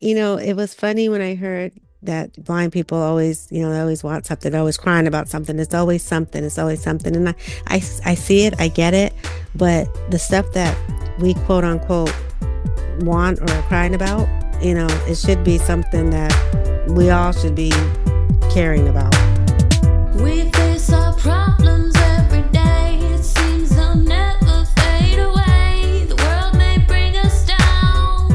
It was funny when I heard that blind people always, they always want something, they're always crying about something. It's always something. It's always something. And I see it, I get it. But the stuff that we quote unquote want or are crying about, it should be something that we all should be caring about. We face our problems every day. It seems they'll never fade away. The world may bring us down.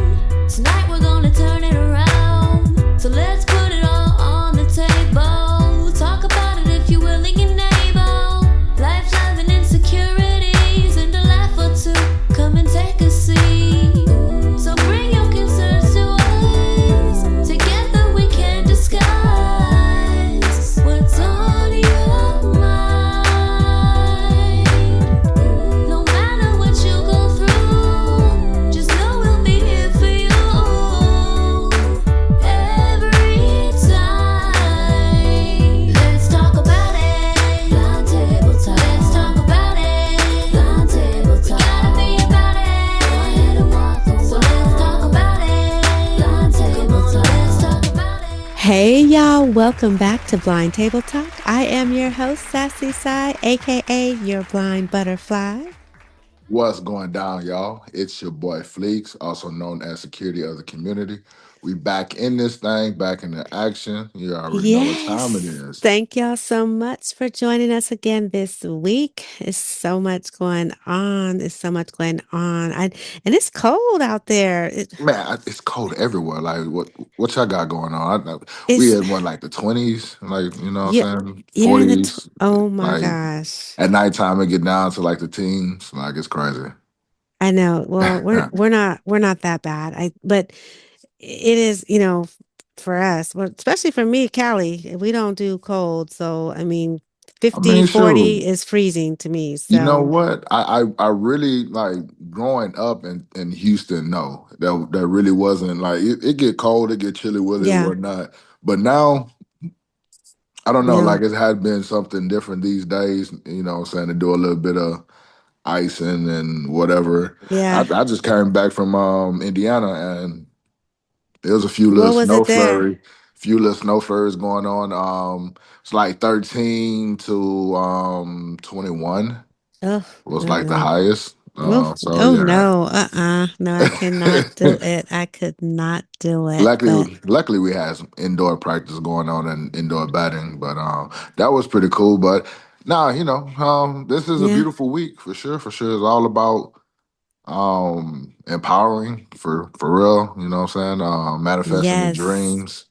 Tonight we're gonna turn it around. So let's put it all on the table. Talk about it if you're willing and able. Life's having insecurities and a laugh or two. Come and take a seat. So bring your concerns to us. Together we can discuss what's on your mind. No matter what you go through, just know we'll be here for you every time. Let's talk about it. Blind table talk. Let's talk about it. Blind table talk. We gotta be about it. Go ahead and walk the walk. So let's talk about it. Blind table talk. Let's talk about it. Hey y'all, welcome back to Blind Table Talk. I am your host, Sassy Sai, aka your blind butterfly. What's going down, y'all? It's your boy Fleeks, also known as Security of the Community. We back in this thing, back in the action. You already know what time it Yes. is. Thank y'all so much for joining us again this week. It's so much going on. It's so much going on. And it's cold out there. Man, it's cold everywhere. Like, what y'all got going on? We It's had one like the 20s, like, you know what you I'm saying? you're in the 40s. oh my Like, gosh. at nighttime, it get down to like the teens. Like, it's crazy. I know. Well, we're not that bad. But it is, for us, well, especially for me, Cali, we don't do cold. So, I mean, I 50, mean, sure. 40 is freezing to me. You know So, what? I really like growing up in Houston. No, that really wasn't like it get cold, it get chilly with it, yeah, whatnot. But now I don't know. no, Like it had been something different these days. You know, what I'm saying to do a little bit of icing and whatever. yeah. I just came back from Indiana and there was a few little What was snow it there? flurry, few little snow flurries going on. It's like 13 to 21 Oh, was no, like the no. highest. Oh, So oh yeah. no. No, I cannot do it. I could not do it. But luckily we had some indoor practice going on and indoor batting, but that was pretty cool. But nah, this is a yeah, beautiful week for sure. For sure, it's all about empowering for real. You know what I'm saying? Manifesting your yes. dreams.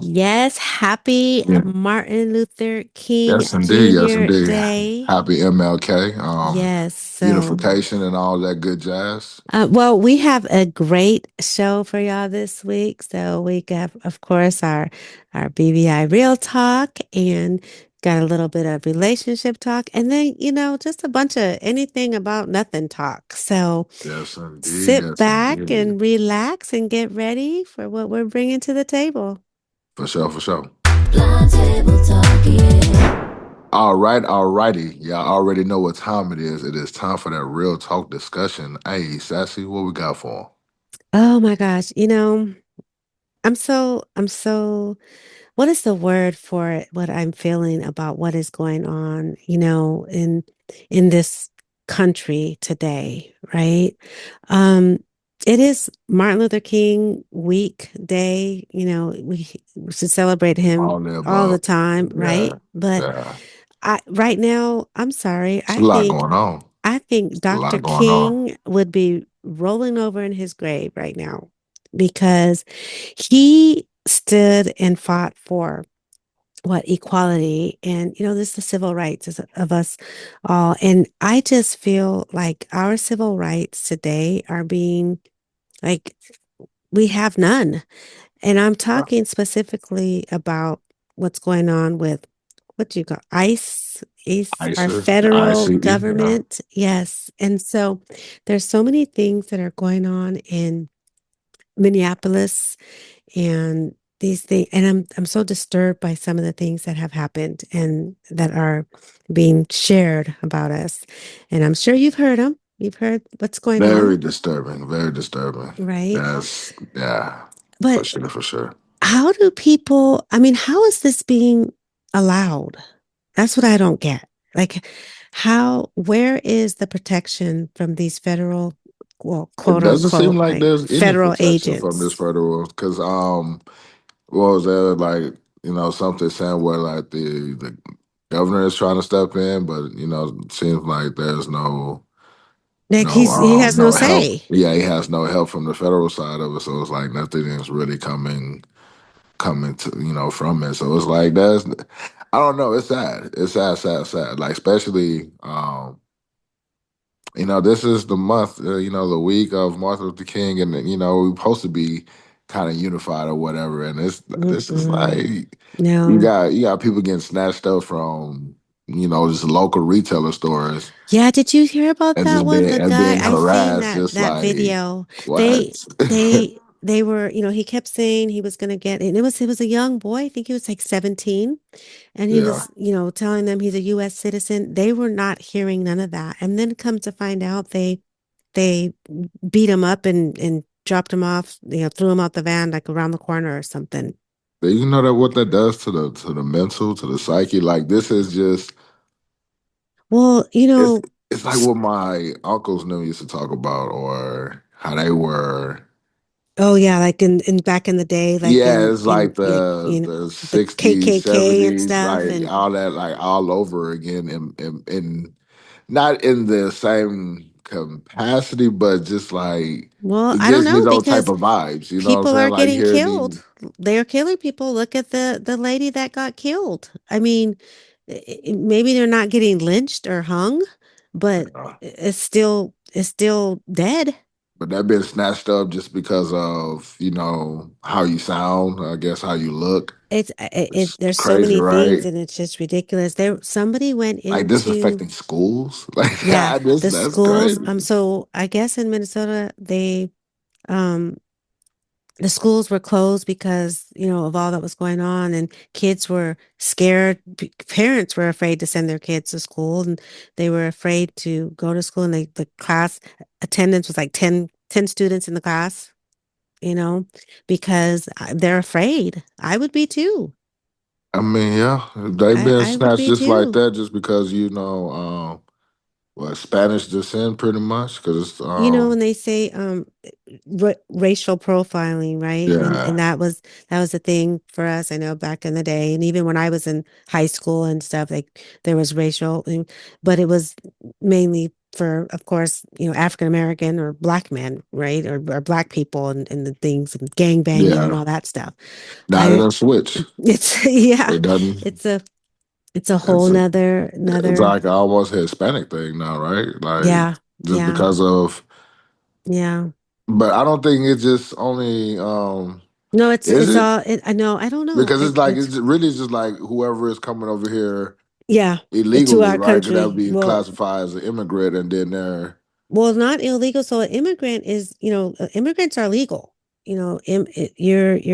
Yes. Happy Yeah. Martin Luther King Yes, indeed. Yes, Jr. indeed. Day. Happy MLK. Yes. So. Unification and all that good jazz. Well, we have a great show for y'all this week. So we got, of course, our BBI Real Talk and got a little bit of relationship talk, and then just a bunch of anything about nothing talk. So Yes, indeed. sit Yes, back indeed. and relax and get ready for what we're bringing to the table. For sure, for sure. Blind table talk, yeah. All right, all righty. Y'all already know what time it is. It is time for that real talk discussion. Hey, Sassy, what we got for 'em? Oh my gosh, I'm so what is the word for it, what I'm feeling about what is going on, in this country today, right? Um, it is Martin Luther King week day, we should celebrate him All the all the above. time, Yeah, right? But yeah. right now, I'm sorry, It's a lot going on. I think It's a Dr. lot going on. King would be rolling over in his grave right now because he stood and fought for what equality and this is the civil rights of us all, and I just feel like our civil rights today are being like we have none, and I'm talking specifically about what's going on with what do you call ICE, our ICE, federal ICE, yeah. government. Yes. And so there's so many things that are going on in Minneapolis and these things, and I'm so disturbed by some of the things that have happened and that are being shared about us. And I'm sure you've heard them. You've heard what's going on, Very disturbing, very disturbing. right? That's, yeah. For But sure, for sure. how do people, I mean, how is this being allowed? That's what I don't get. Like, where is the protection from these federal, well, It quote doesn't seem unquote, like like there's any federal protection from this agents? federal because what was there like something saying where like the governor is trying to step in, but it seems like there's Like he has no no help. say. Yeah, he has no help from the federal side of it, so it's like nothing is really coming to from it. So it's like that's I don't know. It's sad. It's sad, sad, sad. Like especially this is the month, the week of Martin Luther King, and we're supposed to be kind of unified or whatever. And this is Mm-mm. like No. you got people getting snatched up from just local retailer stores Yeah, did you hear about and that just one? being The and guy, being I seen harassed, that just that like video. what? They were, he kept saying he was going to get, and it was a young boy. I think he was like 17, and he Yeah. was, telling them he's a US citizen. They were not hearing none of that. And then come to find out they beat him up and dropped him off, threw him out the van like around the corner or something. Do you know that what that does to the mental, to the psyche? Like this is just Well, it's it's like what my uncles knew used to talk about, or how they were. oh yeah, like in back in the day, like Yeah, in it's like yeah, the the 60s, KKK and 70s, stuff, like and all that, like all over again, in not in the same capacity, but just like well, it I don't gives me know those type because of vibes. You know what I'm people saying? are Like getting hearing killed. these. They're killing people. Look at the lady that got killed. I mean, maybe they're not getting lynched or hung, but it's still dead. But that been snatched up just because of how you sound, I guess how you look. It's There's so crazy, many things, right? and it's just ridiculous. Somebody went Like this is into, affecting schools. Like yeah, the that's schools. crazy. So I guess in Minnesota, um the schools were closed because of all that was going on, and kids were scared. Parents were afraid to send their kids to school, and they were afraid to go to school, and the class attendance was like ten students in the class, you know, because they're afraid. I would be too. I mean, yeah, they been I would snatched be just like too. that, just because Spanish descent, pretty much, because When they say racial profiling, right? And yeah, that was a thing for us, I know, back in the day. And even when I was in high school and stuff, like there was racial, but it was mainly for, of course, African American or black men, right? Or black people and the things and gang banging and yeah. all that stuff. Now they I done switch. it's yeah, It doesn't. it's a it's a whole It's a, nother it's another like almost a Hispanic thing now, right? Like yeah, just yeah, because of, yeah. but I don't think it's just only. No, it's Is it's it? all I know. I don't know. Because it's like It's really just like whoever is coming over here yeah, to illegally, our right? Because that would country. be Well, classified as an immigrant, and then they're not illegal. So an immigrant is, immigrants are legal. You're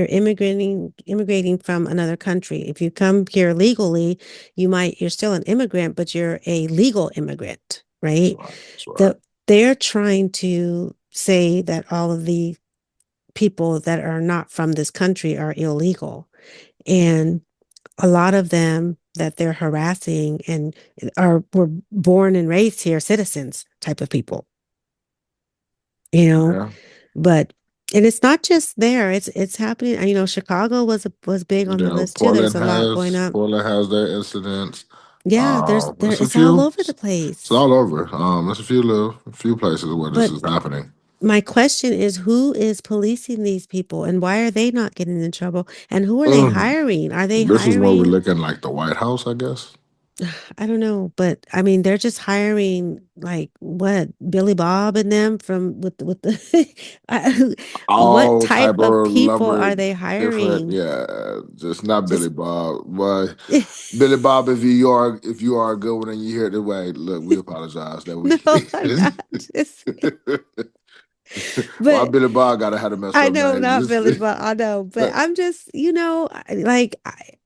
immigrating from another country. If you come here legally, you're still an immigrant, but you're a legal immigrant, that's right? right, that's right. The they're trying to say that all of the people that are not from this country are illegal. And a lot of them that they're harassing and were born and raised here, citizens type of people, you know. Yeah, But and it's not just there; it's happening. Chicago was big on the yeah. list too. There's a lot going up. Portland has their incidents. Yeah, It's a it's all few. over the It's place. all over. There's a few places where this But is happening. my question is, who is policing these people, and why are they not getting in trouble? And who are they Mm. hiring? Are they This is where we're hiring? looking like the White House, I guess. I don't know, but I mean, they're just hiring like what Billy Bob and them from with the I- what All type type of of people lumber, are they different. hiring? Yeah, just not Billy Just Bob, but Billy Bob. If you are a good one and you hear it the way, look, we apologize that we. no, I'm not just Why but Billy Bob gotta have a messed I up know name? not Just Billy Bob, I know, but I'm just, like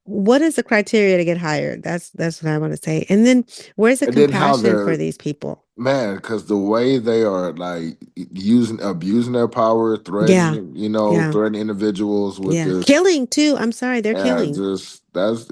what is the criteria to get hired? That's what I want to say. And then where's the And then how compassion for they're these people? man, because the way they are like using abusing their power, Yeah, threatening, yeah, threatening individuals with yeah. this. Killing too. I'm sorry, they're Yeah, killing. just that's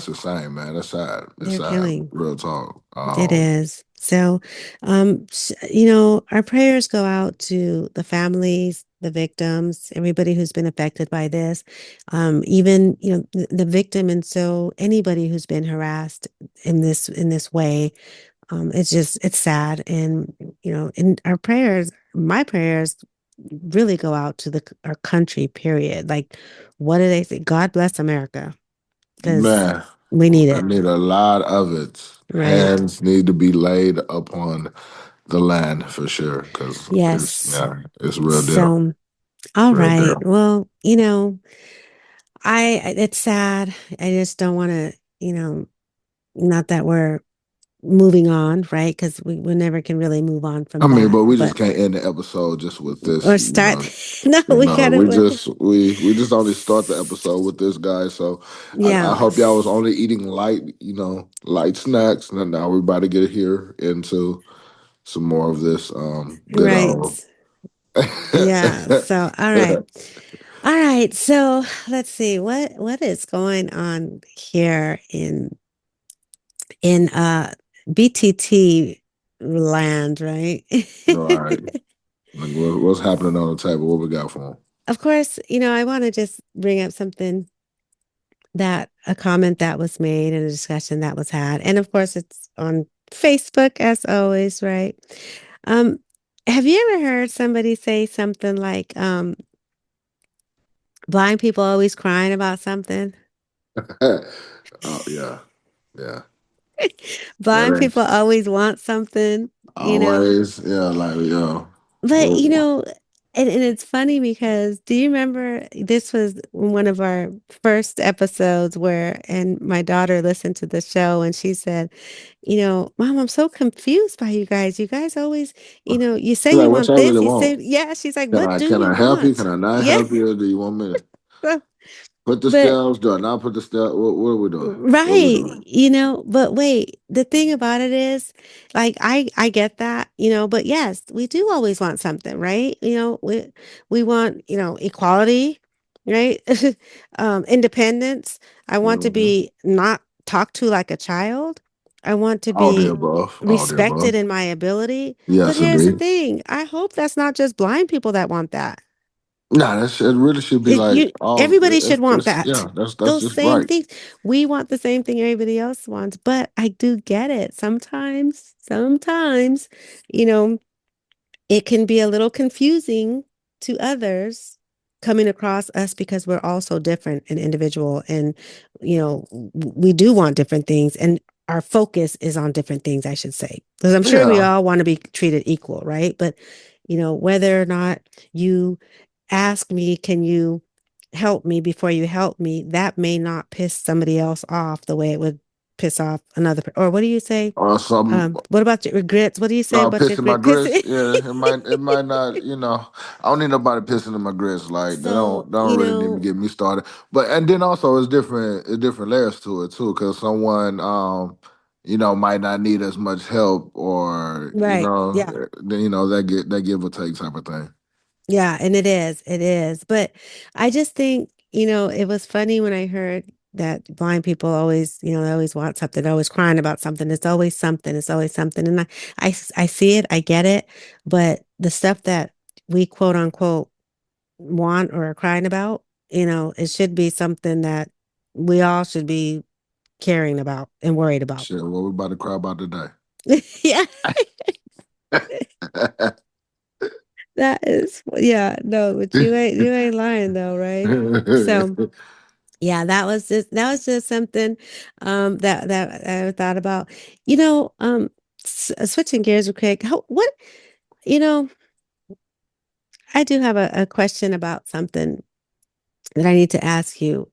insane, man. That's sad. It's They're sad. killing. Real talk. It is. So, our prayers go out to the families, the victims, everybody who's been affected by this, even, the victim. And so anybody who's been harassed in this way, it's sad. And, in our prayers, my prayers really go out to our country, period. Like, what do they say? God bless America, because Man, we need I it, need a lot of it. right? Hands need to be laid upon the land for sure, because Yes. it's real deal. So, all Real right. deal. Well, it's sad. I just don't want to, not that we're moving on, right? Because we never can really move on I from mean, that. but we just But can't end the episode just with this, or start, no, we We gotta, just only start the episode with this guy. So I yeah, hope y'all was only eating light, light snacks. And now we're about to get here into some more of this good right. old. Yeah. So, all right. All right. So let's see what is going on here in BTT land, right? Right. Like what's happening on the table? What we got for him? Of course, I want to just bring up something, that a comment that was made and a discussion that was had. And of course, it's on Facebook as always, right? Um, have you ever heard somebody say something like, blind people always crying about something? Oh yeah, yeah. That Blind people ain't always want something, you know? always. Yeah, like But and it's funny because do you remember this was one of our first episodes where, and my daughter listened to the show and she said, Mom, I'm so confused by you guys. You guys always, you say She's like, you what want y'all really this. You say, want? yeah. She's like, Can what I do can you I help you? Can want? I not Yeah. help you? Or do you want me to put the But scales? Do I not put the scale? What are we doing? What are we right, doing? but wait, the thing about it is, like, I get that, but yes, we do always want something, right? We want, equality, right? Independence. I want to Hmm. be not talked to like a child. I want to All the be above. All the respected above. in my ability. But Yes, here's the indeed. thing, I hope that's not just blind people that want that. Nah, it really should be It like you Everybody should want it's that. yeah. That's Those just same right. things. We want the same thing everybody else wants, but I do get it. Sometimes, you know, it can be a little confusing to others coming across us because we're all so different and individual, and we do want different things, and our focus is on different things, I should say, because I'm sure we Yeah. all want to be treated equal, right? But whether or not you ask me, can you help me before you help me, that may not piss somebody else off the way it would piss off another or what do you say? Or some What about your regrets? What do you say about your pissing my grit? grits. Yeah, it might not. I don't need nobody pissing in my grits. Like they So, don't really need to get me started. But and then also it's different. It's different layers to it too. Because someone might not need as much help, or right. Yeah. then that give or take type of thing. Yeah. And it is. But I just think, it was funny when I heard that blind people always, they always want something, they're always crying about something. It's always something. It's always something. And I see it, I get it. But the stuff that we quote unquote want or are crying about, it should be something that we all should be caring about and worried about. Shit, what we about to cry about today? Yeah, yeah, no, but you ain't lying though, right? So yeah, that was just something that I thought about. Switching gears real quick. You know, I do have a question about something that I need to ask you.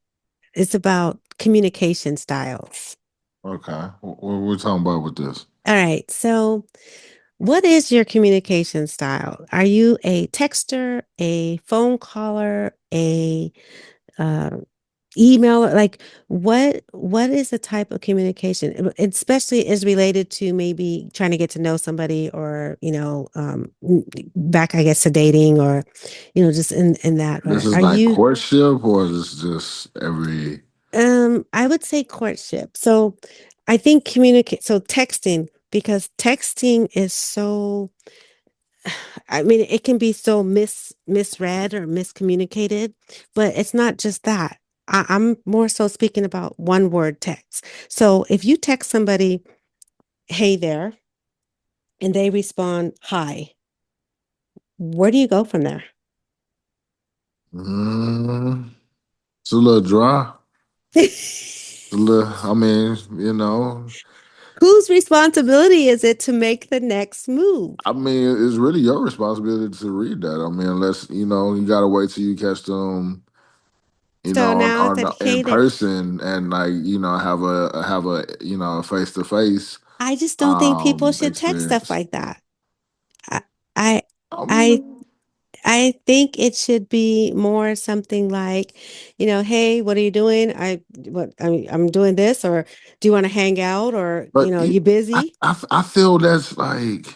It's about communication styles. Okay, what we talking about with this? All right. So, what is your communication style? Are you a texter, a phone caller, a uh, email, like what is the type of communication, especially is related to maybe trying to get to know somebody, or back, I guess, to dating, or just in that, This or is are like you courtship, or is this just every? I would say courtship. So I think communicate, so texting, because texting is so, I mean, it can be so misread or miscommunicated, but it's not just that. I'm more so speaking about one word text. So if you text somebody, hey there, and they respond, hi, where do you go from there? Mm, it's a little dry. A little, I mean, Whose responsibility is it to make the next move? I mean, it's really your responsibility to read that. I mean, unless you gotta wait till you catch them, So now it's on like, in hey there. person, and like have a a face to face I just don't think people should text stuff experience. like that. I, I, I I, mean, I think it should be more something like, hey, what are you doing? I'm doing this, or do you want to hang out, or but you busy? I feel that's like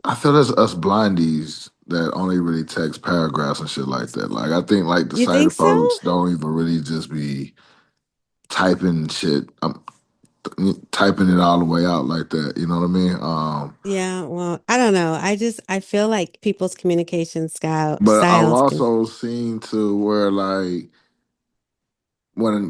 I feel that's us blindies that only really text paragraphs and shit like that. Like I think like the You think sighted so? folks don't even really just be typing shit. Typing it all the way out like that. You know what I mean? Yeah, well, I don't know. I feel like people's communication But I've styles can. also seen to where like when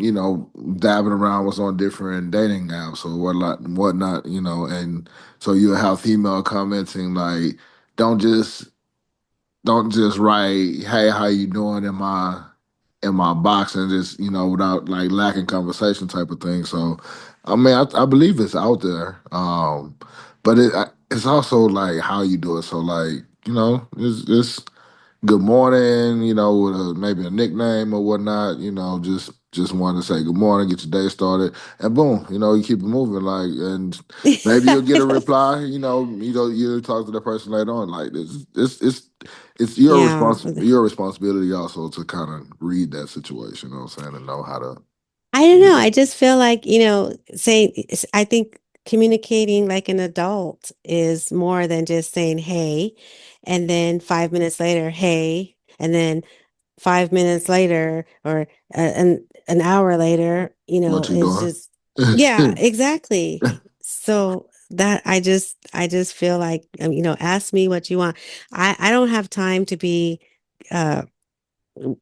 dabbing around was on different dating apps or whatnot, and so you have female commenting like, don't just don't just write, hey, how you doing in my box, and just without like lacking conversation type of thing. So I mean, I believe it's out there, but it's also like how you do it. So like it's good morning, with maybe a nickname or whatnot, just want to say good morning, get your day started, and boom, you keep it moving, like, and maybe you'll get a reply, you'll talk to the person later on, like it's Yeah, your responsibility also to kind of read that situation, you know what I'm saying, and know how to I don't get know. it. I just feel like, I think communicating like an adult is more than just saying, hey, and then 5 minutes later, hey, and then 5 minutes later, or an hour later, What you it's doing? just, yeah, exactly. So that I just feel like, ask me what you want. I don't have time to be, uh,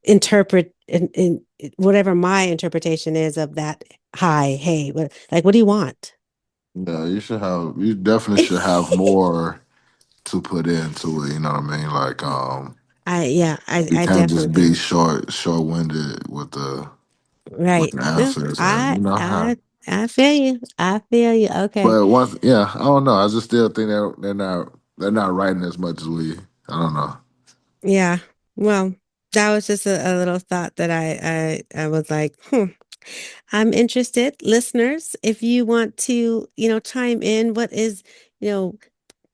interpret in whatever my interpretation is of that. Hi, hey, what do you want? Yeah, you definitely should have more to put into it, you know what I mean, like Yeah, you I can't definitely just be think. short winded with Right. the No, answers, and how. I feel you. I feel you. Okay. But once, yeah, I don't know. I just still think they're not writing as much as we. I don't know. Yeah. Well, that was just a little thought that I was like, I'm interested. Listeners, if you want to, chime in, what is, you know,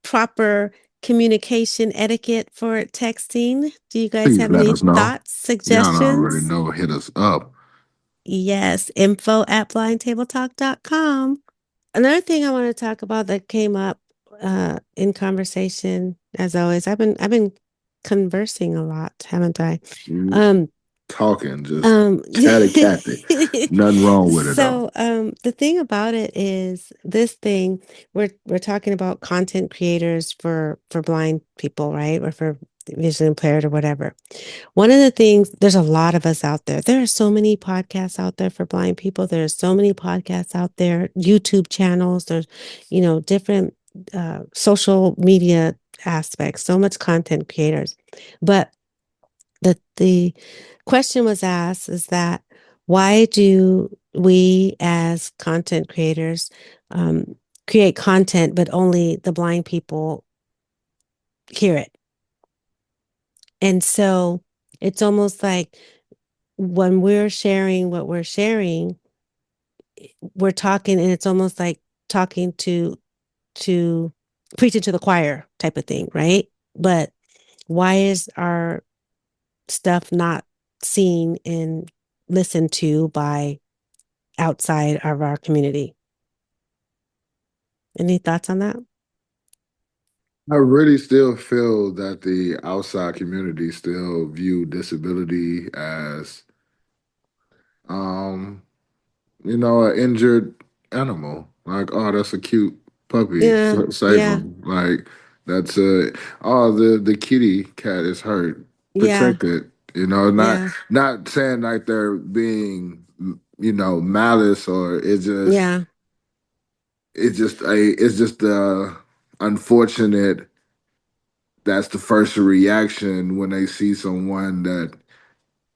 proper communication etiquette for texting? Do you guys Please have let any us know. thoughts, Y'all don't already suggestions? know. Hit us up. Yes, info@blindtabletalk.com. Another thing I want to talk about that came up in conversation, as always, I've been conversing a lot, haven't I? You Um, talking, just um, catty. Nothing wrong with it though. so the thing about it is this thing, we're talking about content creators for blind people, right? Or for visually impaired or whatever. One of the things, there's a lot of us out there. There are so many podcasts out there for blind people. There's so many podcasts out there, YouTube channels, there's, different social media aspects, so much content creators. But the question was asked is that, why do we as content creators um, create content, but only the blind people hear it? And so it's almost like when we're sharing what we're sharing, we're talking, and it's almost like talking to preaching to the choir type of thing, right? But why is our stuff not seen in listened to by outside of our community. Any thoughts on that? I really still feel that the outside community still view disability as, um, an injured animal. Like, oh, that's a cute puppy. Yeah, Save yeah, him. Like, that's oh, the kitty cat is hurt. yeah, Protect it. Not yeah, not saying like they're being, malice, or yeah, it's just unfortunate. That's the first reaction when they see someone that,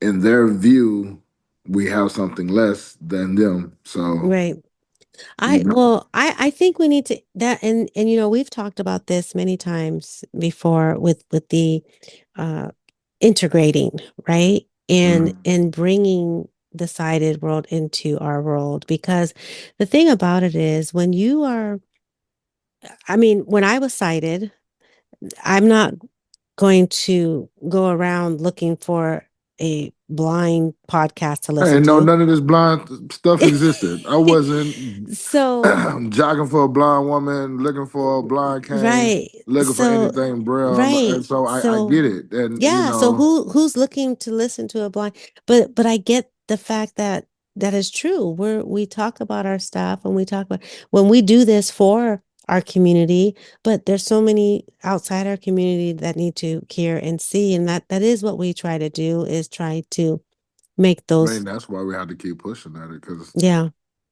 in their view, we have something less than them. So, right. you I know, well, I think we need to that and we've talked about this many times before with the uh integrating, right? mhm. And bringing the sighted world into our world because the thing about it is when you are I mean, when I was sighted, I'm not going to go around looking for a blind podcast to I listen didn't know to. none of this blind stuff existed. I wasn't So, jogging for a blind woman, looking for a blind cane, right. looking for So, anything braille. And right. so I So, get it. And, yeah, so who's looking to listen to a blind but I get the fact that that is true. We talk about our stuff and we talk about when we do this for our community, but there's so many outside our community that need to hear and see and that is what we try to do is try to make I mean, those that's why we have to keep pushing at it, because, yeah,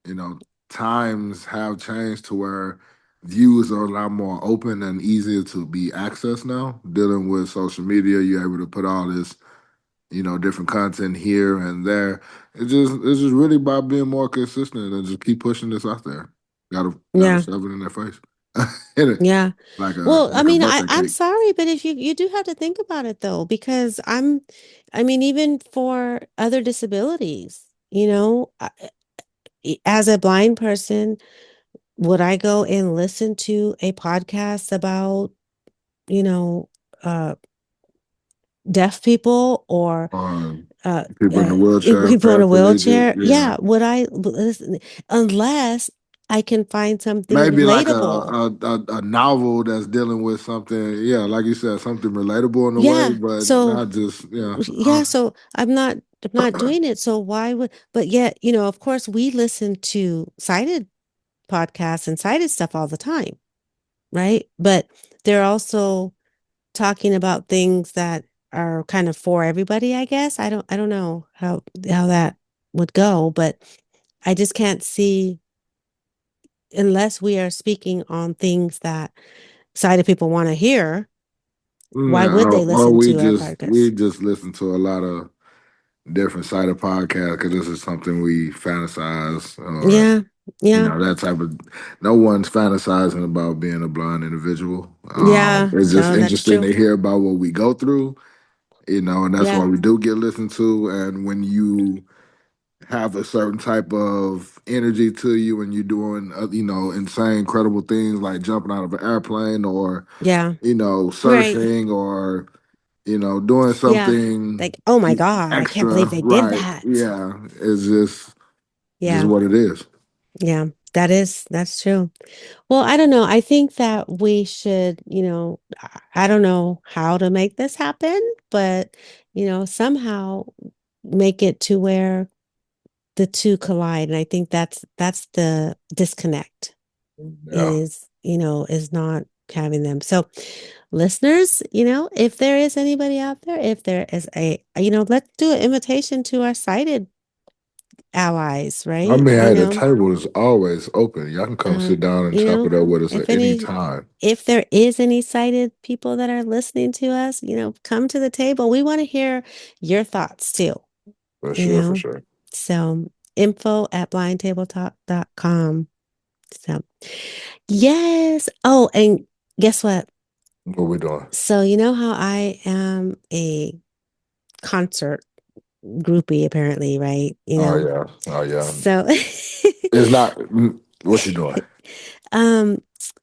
you know, times have changed to where views are a lot more open and easier to be accessed now. Dealing with social media, you're able to put all this, different content here and there. It's just really about being more consistent and just keep pushing this out there. Gotta yeah, shove it in their face. Hit it yeah. like a Well, I like a mean, birthday I'm cake. sorry, but if you do have to think about it though, because I mean, even for other disabilities, as a blind person, would I go and listen to a podcast about, you know, uh, deaf people or uh, People in the wheelchair, people in a paraplegic, wheelchair? yeah. Yeah, would I listen unless I can find something Maybe like a, relatable? a a a novel that's dealing with something, yeah, like you said, something relatable in a way, Yeah. but So not just, yeah, so I'm not doing it. So why would but yet, of course we listen to sighted podcasts and sighted stuff all the time, right? But they're also talking about things that are kind of for everybody, I guess. I don't know how that would go, but I just can't see unless we are speaking on things that sighted people want to hear, why yeah, would they or listen we to our just we podcast? just listen to a lot of different side of podcasts because this is something we fantasize, or, Yeah. Yeah. that type of. No one's fantasizing about being a blind individual. Yeah. It's just No, that's interesting true. to hear about what we go through, and that's why Yeah. we do get listened to. And when you have a certain type of energy to you and you're doing, insane, incredible things like jumping out of an airplane, or, Yeah. Right. surfing, or, doing Yeah. something Like, oh my God, I can't extra, believe they did right? that. Yeah, it's just Yeah. what it is. Yeah. That's true. Well, I don't know. I think that we should, I don't know how to make this happen, but, somehow make it to where the two collide. And I think that's the disconnect Yeah. is not having them. So listeners, if there is anybody out there, if there is let's do an invitation to our sighted allies, I right? mean, hey, the table is always open. Y'all can come sit Um, down and you chop know, it up with us if at any any time. if there is any sighted people that are listening to us, come to the table. We want to hear your thoughts too, For you sure, for know. sure. So info@blindtabletalk.com. So yes. Oh, and guess what? What we doing? So you know how I am a concert groupie apparently, right? Oh yeah, oh yeah. So It's not what you doing.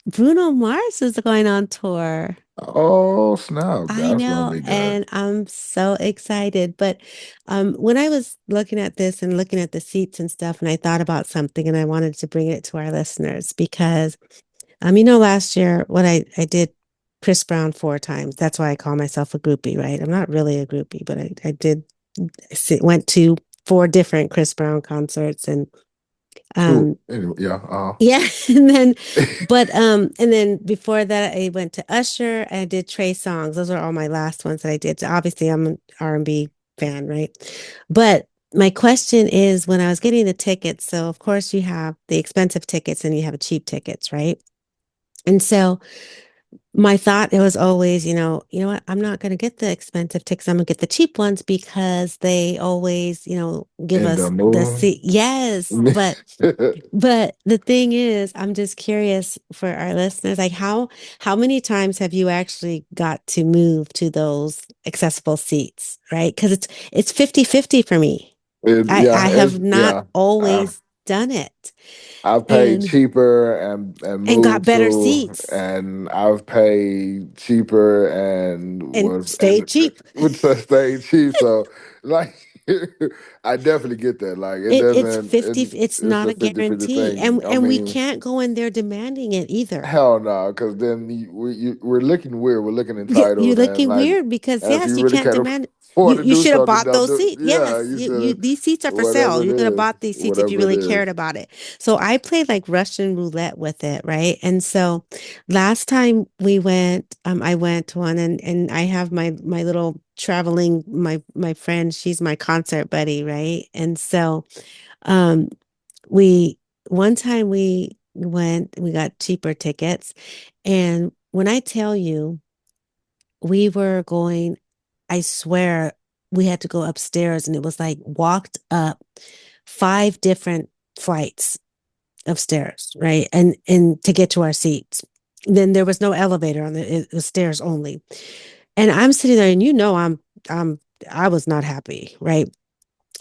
Bruno Mars is going on tour. Oh, snap. I That's gonna know, be good. and I'm so excited. But when I was looking at this and looking at the seats and stuff, and I thought about something, and I wanted to bring it to our listeners because, last year what I did Chris Brown 4 times. That's why I call myself a groupie, right? I'm not really a groupie, but I did went to 4 different Chris Brown concerts, and Cool. um, Anyway, yeah. yeah, and then before that I went to Usher. I did Trey Songs. Those are all my last ones that I did. So obviously I'm an R&B fan, right? But my question is when I was getting the tickets, so of course you have the expensive tickets and you have cheap tickets, right? And so my thought it was always, what, I'm not going to get the expensive tickets. I'm going to get the cheap ones because they always, give In the us the movie. seat. Yes, but the thing is, I'm just curious for our listeners, like how many times have you actually got to move to those accessible seats, right? Because it's 50-50 for me. I have not Yeah. always done it I've paid and cheaper and got moved better to, seats and I've paid cheaper and and was stayed cheap. would stay cheap. So like, I definitely get that. Like, it It's doesn't. 50, it's It's not a a 50-50 guarantee. thing. I And we mean, can't go in there demanding it either. hell no, because then we're looking weird. We're looking You're entitled, and looking like, weird because and if yes, you you really can't can't demand afford to you do should have something, bought don't those do. seats. Yeah, Yes, you you should, these seats are for sale. whatever it You could have is, bought these seats if you whatever it really is. cared about it. So I played like Russian roulette with it, right? And so last time we went, I went to one and I have my little traveling my friend, she's my concert buddy, right? And so um we one time we went, we got cheaper tickets. And when I tell you, we were going, I swear we had to go upstairs and it was like walked up 5 different flights of stairs, right? And to get to our seats. Then there was no elevator on it was stairs only. And I'm sitting there and I'm I was not happy, right?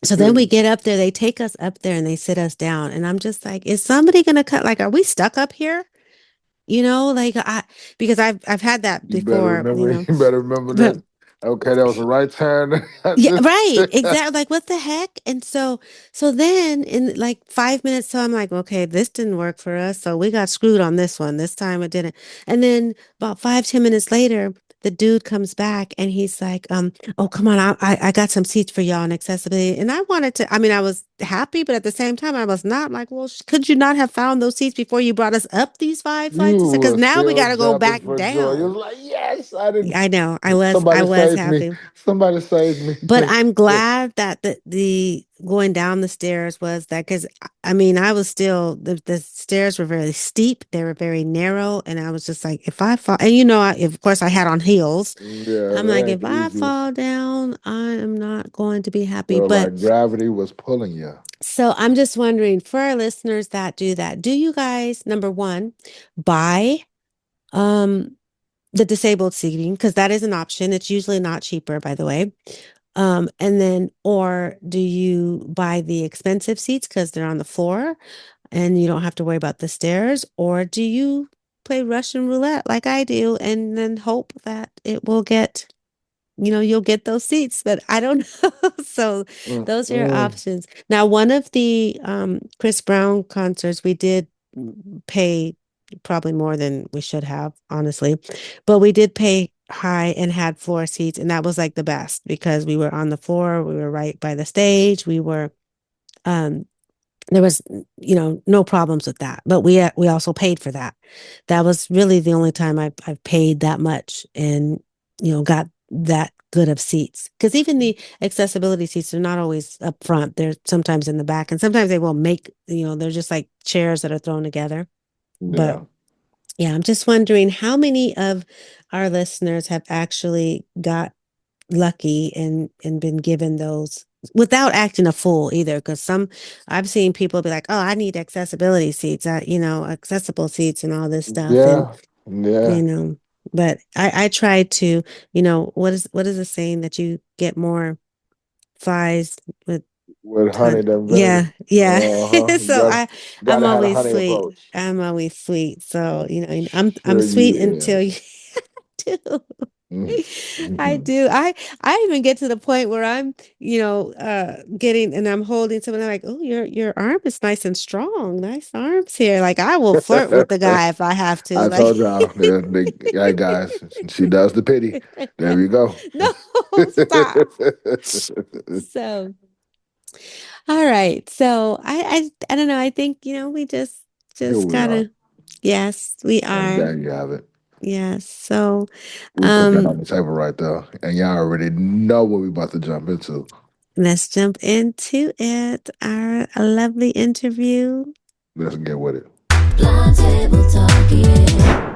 So then we get up there, they take us up there and they sit us down. And I'm just like, is somebody gonna cut? Like, are we stuck up here? Like because I've had that You better before, remember. You better remember but that. Okay, that was a right turn. yeah, right. Exactly. Like, what the heck? And so then in like 5 minutes, so I'm like, okay, this didn't work for us. So we got screwed on this one. This time it didn't. And then about 5, 10 minutes later, the dude comes back and he's like, oh, come on, I got some seats for y'all in accessibility. And I wanted to, I was happy, but at the same time, I was not. I'm like, well, could you not have found those seats before you brought us up these 5 flights? You Because were now we still got to go jumping back for joy. You down. was like, yes, I didn't. I know. I Somebody was saved me. happy. Somebody saved me. But I'm glad that the going down the stairs was that because I was still the stairs were very steep, they were very narrow, and I was just like, if I fall, and of course I had on heels. Yeah, I'm it like, ain't if I easy. fall down, I am not going to be happy. So But like gravity was pulling you. so I'm just wondering for our listeners that do that, do you guys, number one, buy um the disabled seating because that is an option. It's usually not cheaper, by the way. And then, or do you buy the expensive seats because they're on the floor and you don't have to worry about the stairs? Or do you play Russian roulette like I do and then hope that it will get, you'll get those seats, but I don't know. So those are your Mm-mm. options. Now, one of the Chris Brown concerts, we did pay probably more than we should have, honestly, but we did pay high and had floor seats, and that was like the best because we were on the floor, we were right by the stage, we were um there was no problems with that, but we also paid for that. That was really the only time I've paid that much and got that good of seats because even the accessibility seats are not always up front, they're sometimes in the back and sometimes they will make they're just like chairs that are thrown together. But Yeah. yeah, I'm just wondering how many of our listeners have actually got lucky and been given those without acting a fool either because some I've seen people be like, oh, I need accessibility seats, accessible seats and all this stuff. And Yeah. Yeah. you know but I try to, what is the saying that you get more flies with? with honey and Yeah, vinegar. yeah. Uh-huh. So I'm Gotta have a always honey sweet. approach. I'm always sweet. So, I'm Sure sweet you until is. you do. Mhm. I Mhm. do. I even get to the point where I'm, getting and I'm holding someone. I'm like, oh, your arm is nice and strong. Nice arms here. Like I will flirt with the guy if I have to. I Like told y'all, hey guys, she does the pity. There you go. no, stop. So all right. So I don't know. I think, we Here just we kind are. of yes, we And are. there you have it. Yes. So We put that um on the table right there. And y'all already know what we about to jump into. let's jump into it. Our lovely interview. Let's get with it. Blind table talk, yeah.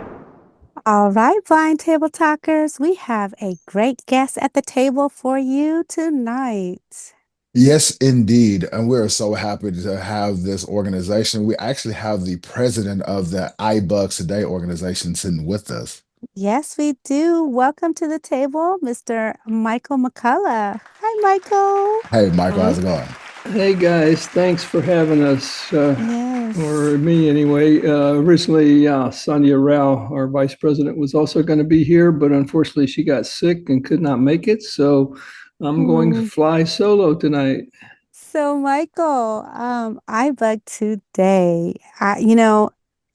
All right, blind table talkers, we have a great guest at the table for you tonight. Yes, indeed. And we're so happy to have this organization. We actually have the president of the iBugs Today organization sitting with us. Yes, we do. Welcome to the table, Mr. Michael McCulloch. Hi, Michael. Hey, Michael, Uh, how's it going? hey guys, thanks for having us, Yes. or me anyway. Originally, Sonia Rao, our vice president, was also going to be here, but unfortunately, she got sick and could not make it. So I'm going to Hmm. fly solo tonight. So, Michael, iBug today,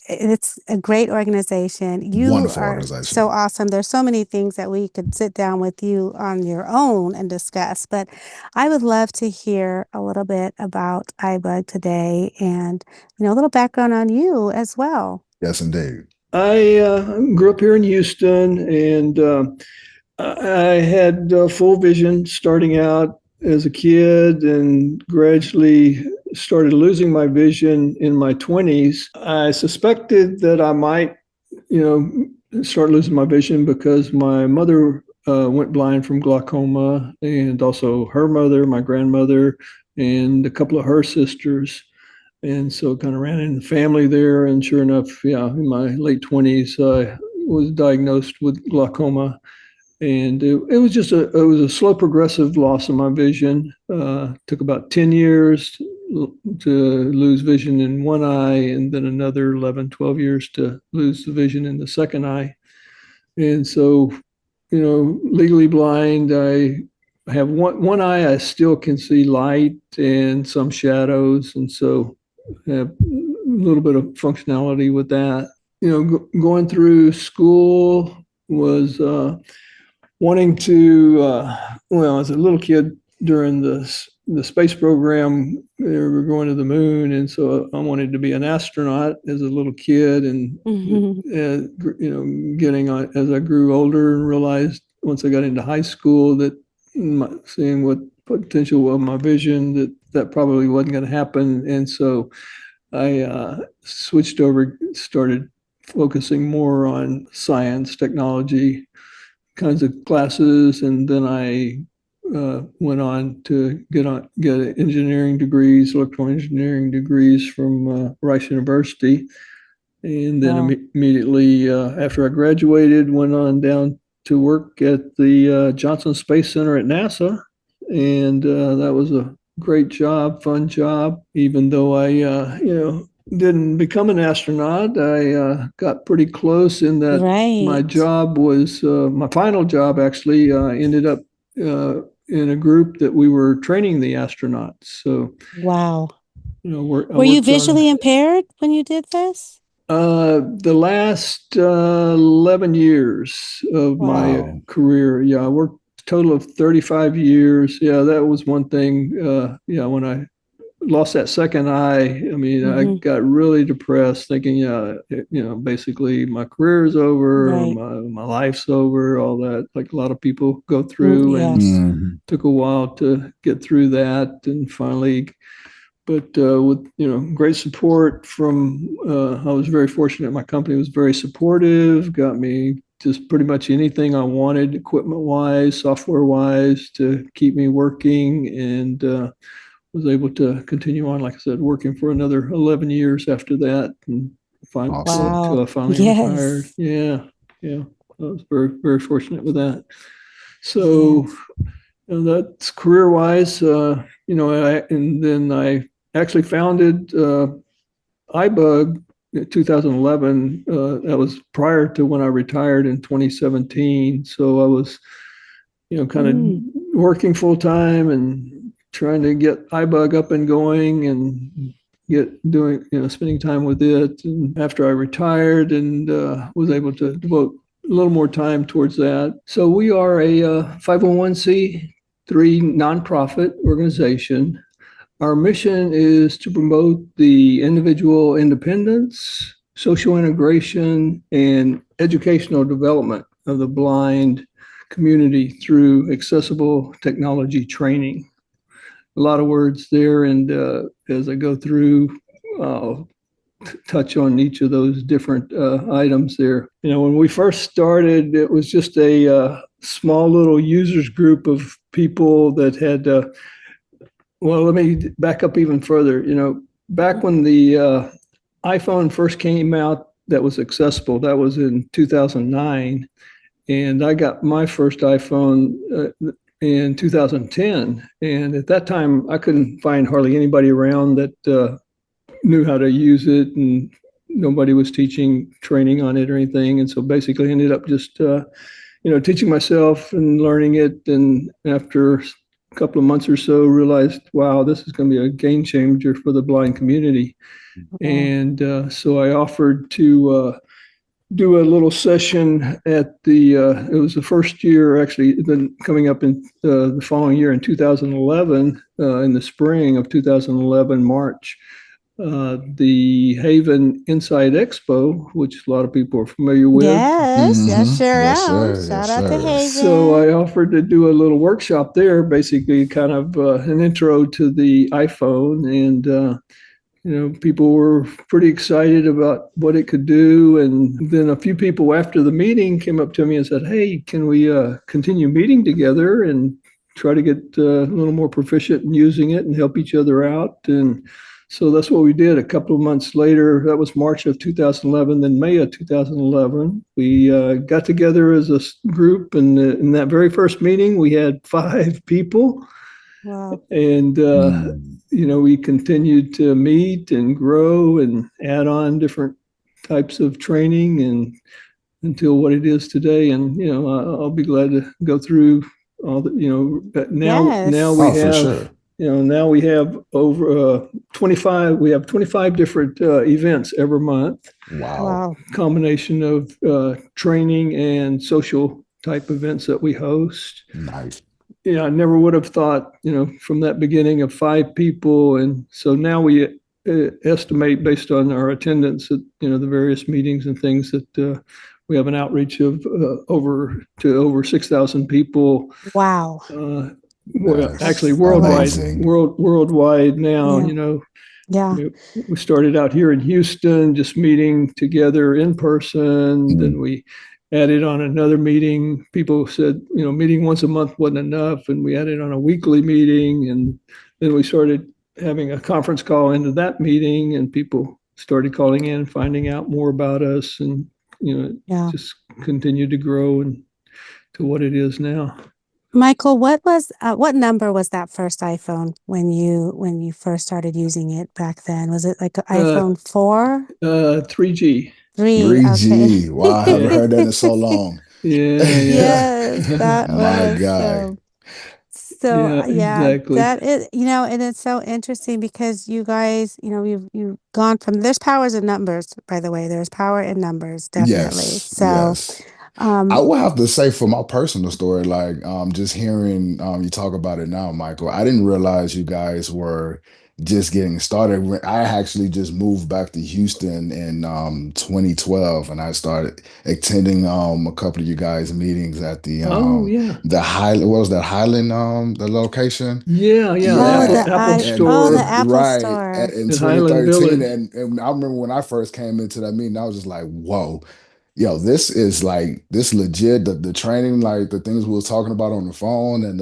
it's a great organization. You Wonderful are so organization. awesome. There's so many things that we could sit down with you on your own and discuss, but I would love to hear a little bit about iBug today and, a little background on you as well. Yes, indeed. I grew up here in Houston, and I had full vision starting out as a kid and gradually started losing my vision in my 20s. I suspected that I might, start losing my vision because my mother went blind from glaucoma, and also her mother, my grandmother, and a couple of her sisters. And so kind of ran in the family there. And sure enough, yeah, in my late 20s, I was diagnosed with glaucoma, and it was a slow progressive loss of my vision. Took about 10 years to lose vision in one eye, and then another 11, 12 years to lose the vision in the second eye. And so, legally blind, I have one eye. I still can see light and some shadows, and so have a little bit of functionality with that. Going through school was wanting to, as a little kid during the space program, they were going to the moon, and so I wanted to be an astronaut as a little kid, and getting on as I grew older and realized once I got into high school that seeing what potential of my vision that probably wasn't going to happen, and so I switched over, started focusing more on science, technology kinds of classes, and then I went on to get engineering degrees, electrical engineering degrees from Rice University, and then Wow. immediately after I graduated, went on down to work at the Johnson Space Center at NASA, and that was a great job, fun job. Even though I, didn't become an astronaut, I got pretty close in that my Right. job was my final job actually ended up in a group that we were training the astronauts. So, Wow. I Were you worked on visually impaired when you did this? the last 11 years of my Wow. Wow. career. Yeah, I worked a total of 35 years. Yeah, that was one thing. Yeah, when I lost that second eye, I mean, I Hmm. got really depressed thinking, yeah, basically my career is over, Right. my life's over, all that, like a lot of people go Mm, through, and yes. Mhm. took a while to get through that. And finally, but with great support from I was very fortunate. My company was very supportive, got me just pretty much anything I wanted, equipment wise, software wise, to keep me working, and was able to continue on, like I said, working for another 11 years after that, and Awesome. till Wow. I finally retired. Yes. Yeah, yeah, I was very, very fortunate with that. So Yes. That's career wise. And then I actually founded ibug in 2011. That was prior to when I retired in 2017. So I was, kind Mm. of working full time and trying to get ibug up and going and spending time with it. And after I retired and was able to devote a little more time towards that. So we are a 501c3 nonprofit organization. Our mission is to promote the individual independence, social integration, and educational development of the blind community through accessible technology training. A lot of words there, and as I go through, I'll touch on each of those different items there. When we first started, it was just a small little users group of people that had well, let me back up even further. Back when the iPhone first came out that was accessible, that was in 2009. And I got my first iPhone in 2010. And at that time, I couldn't find hardly anybody around that knew how to use it. And nobody was teaching training on it or anything. And so basically, I ended up just, teaching myself and learning it. And after couple of months or so, realized, wow, this is going to be a game changer for the blind community. Wow. And so I offered to do a little session at it was the first year, actually, then coming up in the following year in 2011, in the spring of 2011, March. The Haven Inside Expo, which a lot of people are familiar with. Yes, yes, Hmm. sure Yes, am. sir. Shout Yes, out to sir. So Haven. I offered to do a little workshop there, basically kind of an intro to the iPhone, and people were pretty excited about what it could do. And then a few people after the meeting came up to me and said, "Hey, can we continue meeting together and try to get a little more proficient in using it and help each other out?" And so that's what we did. A couple of months later, that was March of 2011. Then May of 2011, we got together as a group, and in that very first meeting, we had 5 people. Wow. And Mm. we continued to meet and grow and add on different types of training and until what it is today. And I'll be glad to go through all the. But now Yes. we Oh, for have. sure. Now we have over 25. We have 25 different events every month. Wow. Wow. Combination of training and social type events that we host. Nice. I never would have thought, from that beginning of 5 people. And so now we estimate based on our attendance at, the various meetings and things that we have an outreach of over 6,000 people. Wow. Well, actually That's worldwide, Wow. amazing. worldwide now, Yeah. Yeah. we started out here in Houston, just meeting together in person. Then Mm. we added on another meeting. People said, meeting once a month wasn't enough, and we added on a weekly meeting. And then we started having a conference call into that meeting, and people started calling in, finding out more about us, and Yeah. just continued to grow and to what it is now. Michael, what number was that first iPhone when you first started using it back then? Was it like an Uh, iPhone 4? 3G. 3? Okay. 3G. Wow, I haven't Yeah, heard that in so long. yeah, yeah, Yes, that My was guy. yeah, yeah, exactly. that is, and it's so interesting because you guys, you've gone from there's powers in numbers, by the way. There's power in numbers, definitely. Yes, So, yes. I um, will have to say for my personal story, like just hearing you talk about it now, Michael, I didn't realize you guys were just getting started. I actually just moved back to Houston in 2012 and I started attending a couple of you guys' meetings at Oh yeah, the Highland, what was that Highland the location? yeah, yeah. oh, Apple Yeah, Apple the Store Apple right Store. in at Highland 2013, Village. and I remember when I first came into that meeting, I was just like, "Whoa, yo, this is like this legit." The training, like the things we was talking about on the phone, and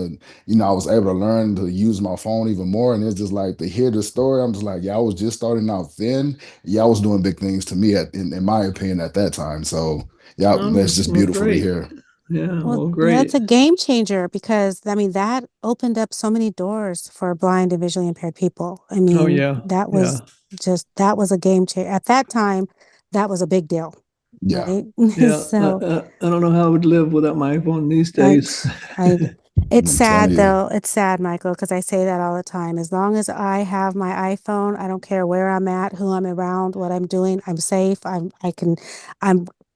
I was able to learn to use my phone even more. And it's just like to hear the story. I'm just like, yeah, I was just starting out then. Yeah, I was doing big things to me in my opinion at that time. So yeah, Oh, that's just well, beautiful to great. hear. Yeah. Well, Well, yeah, it's great. a game changer because I mean that opened up so many doors for blind and visually impaired people. I Oh, mean, yeah. that was Yeah. that was a game changer. At that time, that was a big deal, Yeah. right? Yeah. So I don't know how I would live without my iPhone these I, days. I, it's I'm telling sad you. though. It's sad, Michael, because I say that all the time. As long as I have my iPhone, I don't care where I'm at, who I'm around, what I'm doing. I'm safe. I'm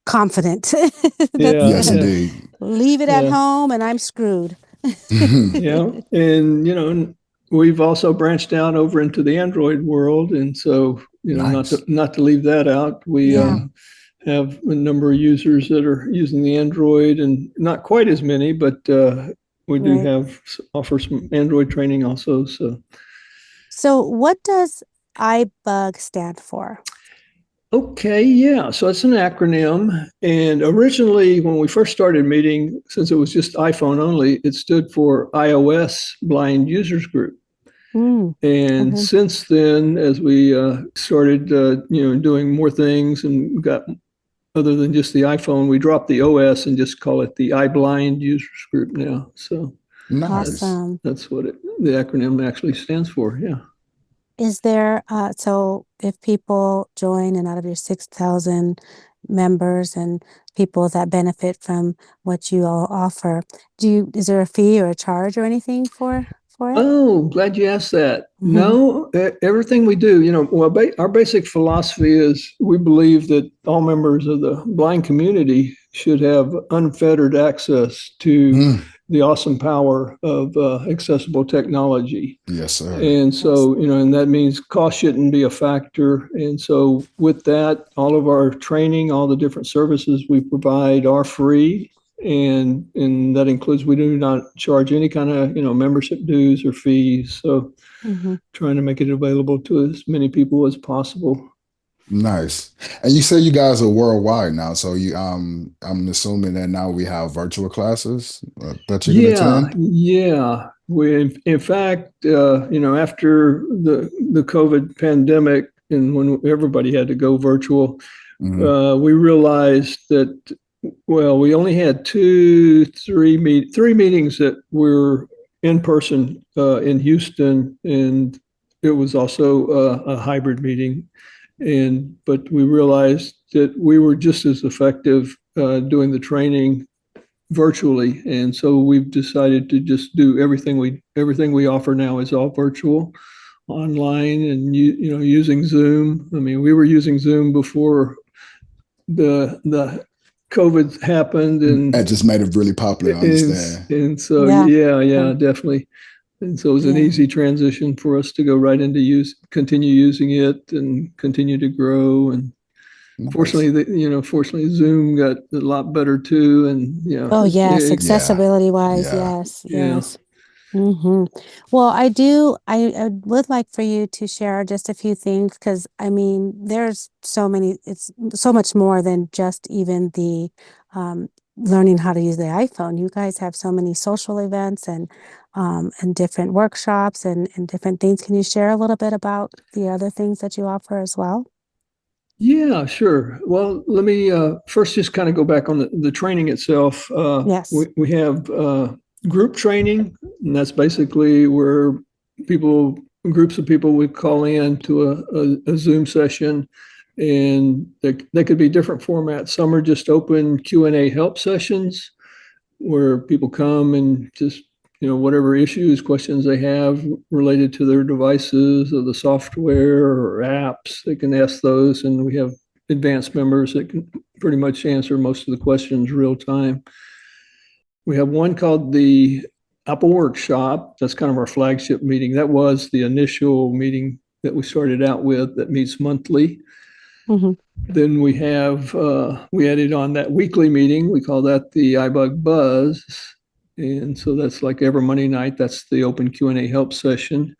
confident. That's Yeah. Yes, Yeah. indeed. leave it at Yeah. home and I'm screwed. Yeah. And, we've also branched out over into the Android world. And so, Nice. not to leave that out, we Yeah, have a number of users that are using the Android, and not quite as many, but we do right. offer some Android training also. So, So what does ibug stand for? okay, yeah. So it's an acronym. And originally, when we first started meeting, since it was just iPhone only, it stood for iOS Blind Users Group. Mm, And okay. since then, as we started, doing more things and got other than just the iPhone, we dropped the OS and just call it the iBlind Users Group now. So Nice. that's Awesome. that's what the acronym actually stands for. Yeah. Is there, so if people join and out of your 6,000 members and people that benefit from what you all offer, is there a fee or a charge or anything for it? Oh, glad you asked that. Mm-hmm. No, everything we do, well, our basic philosophy is we believe that all members of the blind community should have unfettered access to Mm. the awesome power of accessible technology. Yes, sir. And Yes. so, and that means cost shouldn't be a factor. And so, with that, all of our training, all the different services we provide are free. And that includes we do not charge any kind of, membership dues or fees. So, Mm-hmm. trying to make it available to as many people as possible. Nice. And you say you guys are worldwide now, so I'm assuming that now we have virtual classes that you can Yeah, attend. yeah. In fact, after the COVID pandemic and when everybody had to go virtual, Hmm. we realized that, well, we only had three meetings that were in person in Houston, and it was also a hybrid meeting. But we realized that we were just as effective doing the training virtually, and so we've decided to just do everything we offer now is all virtual, online, and using Zoom. I mean, we were using Zoom before the COVID happened, That just made it really popular, I and understand. and so Yeah. yeah, Yeah. yeah, definitely. And so it was an Yeah. easy transition for us to go right into continue using it, and continue to grow. And Nice. fortunately, fortunately, Zoom got a lot better too. And Oh, yes. Yeah. Accessibility wise. Yeah. Yes. yeah, Yes. Well, I would like for you to share just a few things because I mean, there's so many, it's so much more than just even the learning how to use the iPhone. You guys have so many social events and different workshops and different things. Can you share a little bit about the other things that you offer as well? yeah, sure. Well, let me first just kind of go back on the training itself. Yes. We have group training, and that's basically where groups of people would call in to a Zoom session, and they could be different formats. Some are just open Q&A help sessions where people come and just, whatever issues, questions they have related to their devices or the software or apps, they can ask those. And we have advanced members that can pretty much answer most of the questions real time. We have one called the Apple Workshop. That's kind of our flagship meeting. That was the initial meeting that we started out with, that meets monthly. Hmm. Then we added on that weekly meeting. We call that the ibug Buzz, and so that's like every Monday night. That's the open Q&A help session.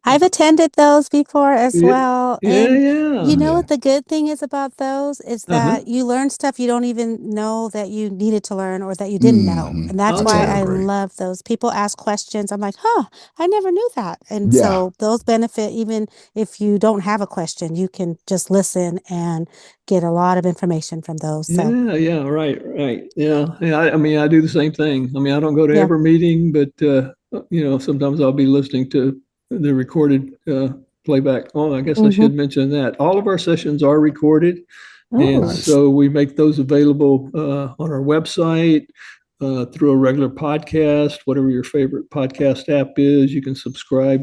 I've attended those before as Yeah, well. yeah, And you yeah. know Yeah. what the good thing is about those is Uh-huh. that you learn stuff you don't even know that you needed to learn or that you didn't know. Hmm. And that's Oh, I why totally yeah. I agree. love those. People ask questions. I'm like, huh, I never knew that. And Yeah. so those benefit even if you don't have a question, you can just listen and get a lot of information from those. So Yeah, yeah, right, right. Yeah. Yeah, I mean, I do the same thing. I mean, I don't go to yeah. every meeting, but sometimes I'll be listening to the recorded playback. Oh, I guess I Mm-hmm. should mention that. All of our sessions are recorded, and Oh, Nice. so we make those available on our website through a regular podcast, whatever your favorite podcast app is. You can subscribe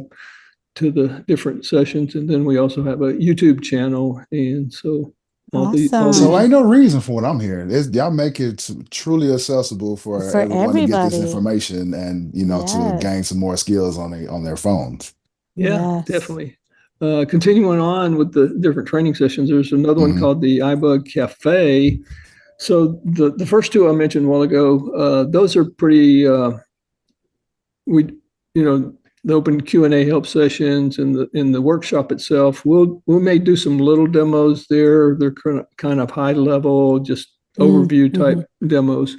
to the different sessions, and then we also have a YouTube channel, and so all So these. awesome. ain't no reason for what I'm hearing. Y'all make it truly accessible for For everyone to get this everybody. information and to gain Yes. some more skills on their phones. Yeah, Yes. definitely. Continuing on with the different training sessions, there's another one Hmm. called the ibug cafe. So the first two I mentioned a while ago, those are pretty. We you know the open Q&A help sessions and the workshop itself. We may do some little demos there. They're kind of high level, just overview Mm-hmm. type demos.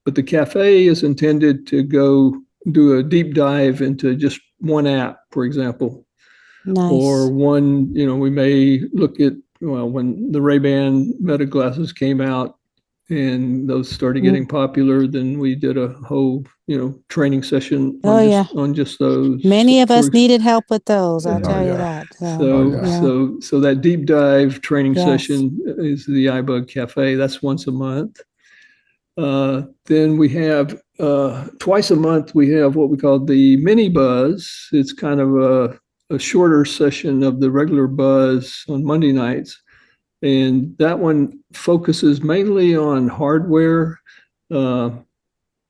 But the cafe is intended to go do a deep dive into just one app, for example, or Nice. one, we may look at, well, when the Ray-Ban Meta glasses came out and those started Mm. getting popular, then we did a whole, training session Oh yeah. on just those. Many of For us needed help with those, I'll Oh tell you yeah. that. So Oh so yeah. yeah. so so that deep dive training Yes. session is the iBug Cafe. That's once a month. Then we have twice a month, we have what we call the mini buzz. It's kind of a shorter session of the regular buzz on Monday nights. And that one focuses mainly on hardware uh,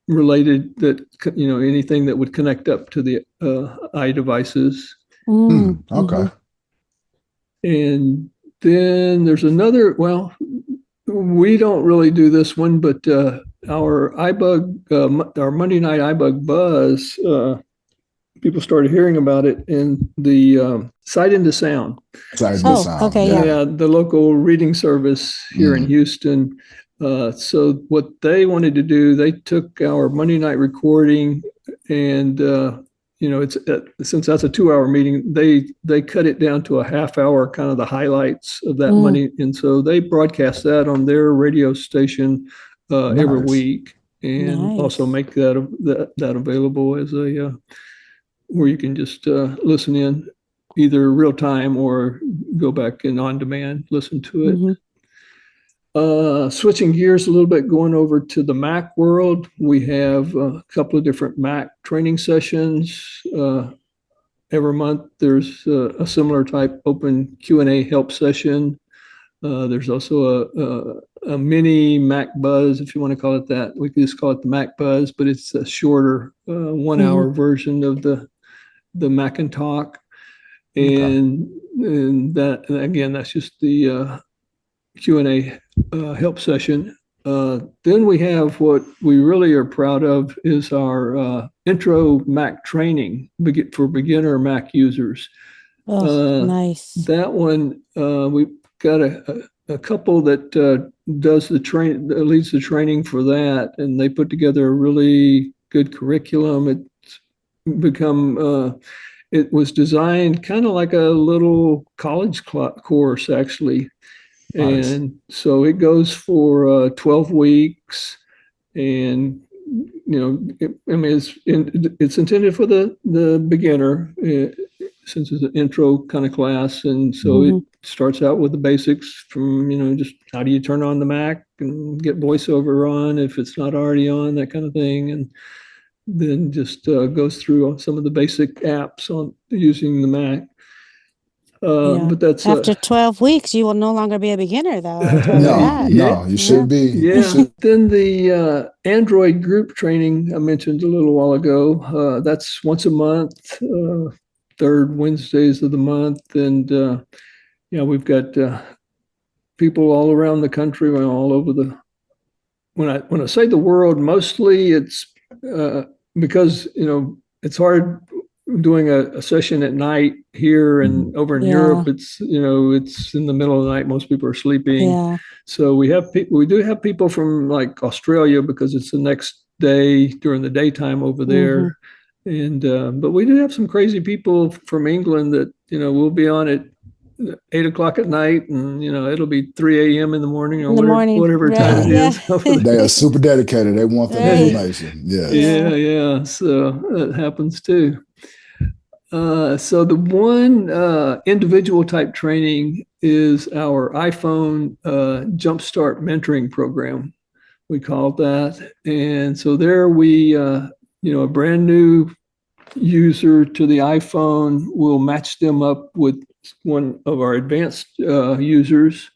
related that, anything that would connect up to the iDevices. Mm, Okay. mm-hmm. And then there's another, well, we don't really do this one, but our iBug, our Monday night iBug Buzz, people started hearing about it in the Sight into Sound. Sight and the Oh, sound. okay, yeah. Yeah. Yeah, the local reading service here in Mm. Houston. So what they wanted to do, they took our Monday night recording, and it's since that's a 2 hour meeting, they cut it down to a half hour, kind of the highlights of that Mm, Monday, and so they broadcast that on their radio station every Nice. week, and also nice. make that available as a where you can just listen in either real time or go back and on demand, listen to it. Mm-hmm. Switching gears a little bit, going over to the Mac world, we have a couple of different Mac training sessions. Every month, there's a similar type open Q&A help session. There's also a mini Mac Buzz, if you want to call it that. We can just call it the Mac Buzz, but it's a shorter 1 hour Mm-hmm. version of the Mac and Talk. Okay. And that, and again, that's just the Q&A help session. Then we have what we really are proud of is our intro Mac training for beginner Mac users. Oh, Uh, nice. that one, we've got a couple that does leads the training for that, and they put together a really good curriculum. It's become it was designed kind of like a little college course, actually. Nice. And so it goes for 12 weeks. And, I mean, it's intended for the beginner since it's an intro kind of class. And so it Mm-hmm. starts out with the basics from, just how do you turn on the Mac and get voiceover on if it's not already on, that kind of thing. And then just goes through some of the basic apps on using the Mac. Yeah. But that's After 12 weeks, you will no longer be a beginner, though. I'll tell you No, that. yeah, no, you Yeah. should be. You yeah. should. Then the Android group training I mentioned a little while ago. That's once a month, third Wednesdays of the month, and we've got people all around the country, well, all over the. When I say the world, mostly it's because it's hard doing a session at night here and over in Yeah. Europe, it's in the middle of the night. Most people are sleeping. Yeah. So we do have people from like Australia because it's the next day during the daytime over Hmm. there. And, but we do have some crazy people from England that, we'll be on at 8 o'clock at night and, it'll be 3 a.m. in the morning or In the morning. whatever time Right. it Yeah. is over They are super dedicated. They want that Right. information. Yes. Yeah, Yeah. yeah. So that happens too. So the one individual type training is our iPhone Jumpstart Mentoring Program. We call that, and so there we, a brand new user to the iPhone will match them up with one of our advanced users,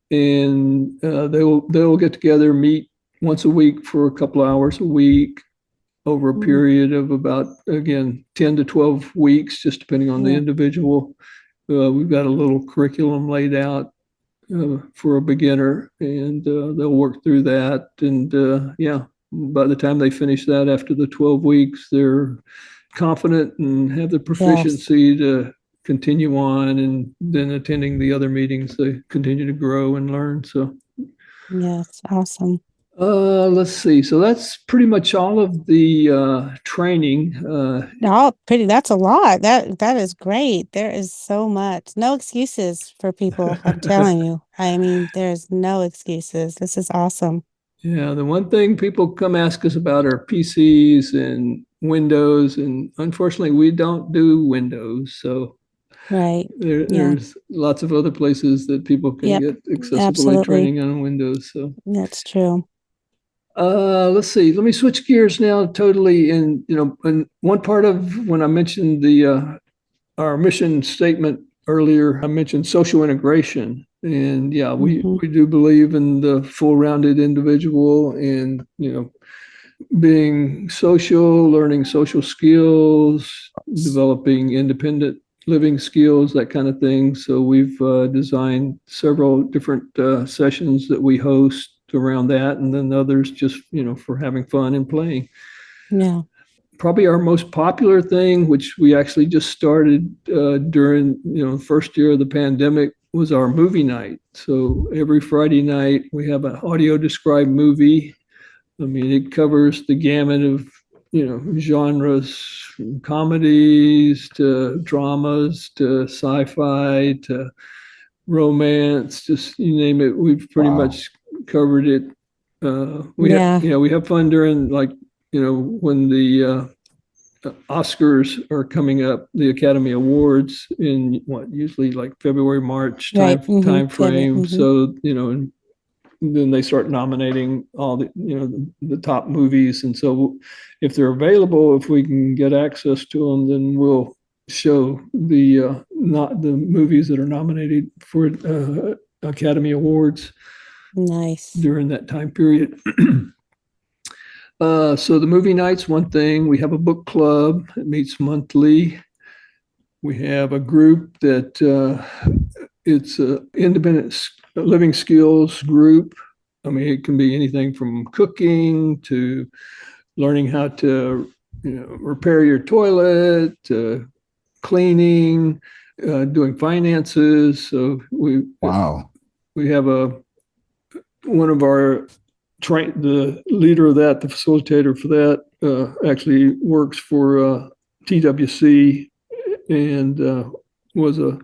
and they will get together, meet once a week for a couple of hours a week over a Mm. period of about, again, 10 to 12 weeks, just depending on the Yeah. individual. We've got a little curriculum laid out for a beginner, and they'll work through that. And yeah, by the time they finish that after the 12 weeks, they're confident and have the Yes. proficiency to continue on, and then attending the other meetings, they continue to grow and learn. So Yes. Awesome. let's see. So that's pretty much all of the training. Oh, pretty. That's a lot. That is great. There is so much. No excuses for people. I'm telling you. I mean, there's no excuses. This is awesome. Yeah, the one thing people come ask us about are PCs and Windows, and unfortunately, we don't do Windows. So Right. Yeah. there's lots of other places that people can Yep. get accessibility Absolutely. training on Windows. So That's true. let's see. Let me switch gears now totally. And one part of when I mentioned the our mission statement earlier, I mentioned social integration. And yeah, Hmm. we do believe in the full rounded individual and, being social, learning social skills, developing independent living skills, that kind of thing. So we've designed several different sessions that we host around that, and then others just, for having fun and playing. Yeah. Probably our most popular thing, which we actually just started during the first year of the pandemic, was our movie night. So every Friday night we have an audio described movie. I mean, it covers the gamut of genres, from comedies to dramas to sci-fi to romance, just you name it. We've pretty Wow. much covered it. Yeah. We have fun during, like, when the Oscars are coming up, the Academy Awards in what, usually like February, March Right. time Favorite. frame. So and then they start nominating all the top movies, and so if they're available, if we can get access to them, then we'll show the not the movies that are nominated for Academy Awards Nice. during that time period. So the movie night's one thing. We have a book club that meets monthly. We have a group that it's a independent living skills group. I mean, it can be anything from cooking to learning how to, repair your toilet, to cleaning, doing finances. So Wow. we have one of our the leader of that, the facilitator for that, actually works for TWC and was a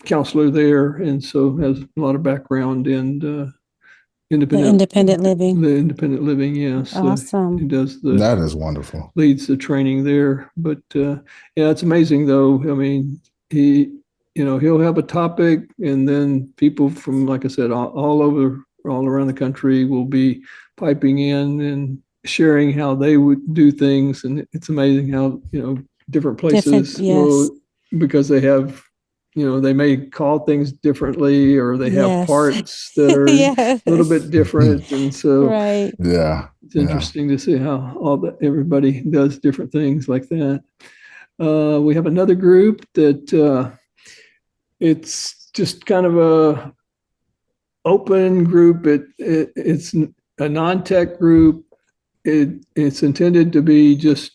counselor there, and so has a lot of background in The independent independent living. the independent living. Yes, he Awesome. does That is wonderful. leads the training there. But yeah, it's amazing though. I mean, he'll have a topic, and then people from, like I said, all over, all around the country will be piping in and sharing how they would do things, and it's amazing how different Different. places Yes. will, because they have, they may call things differently, or they have Yes. parts that are a little Yes. bit different, and so Right. Yeah. it's Yeah. interesting to see how everybody does different things like that. We have another group that it's just kind of a open group. It's a non-tech group. It's intended to be just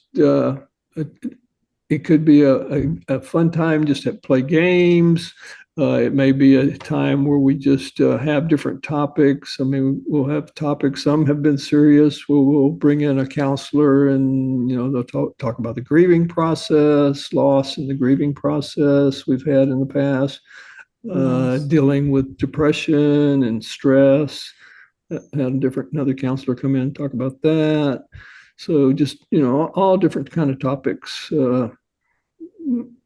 it could be a fun time just to play games. It may be a time where we just have different topics. I mean, we'll have topics. Some have been serious. We'll bring in a counselor, and they'll talk about the grieving process, loss in the grieving process we've had in the past, Yes. dealing with depression and stress. Had another counselor come in and talk about that. So just all different kind of topics.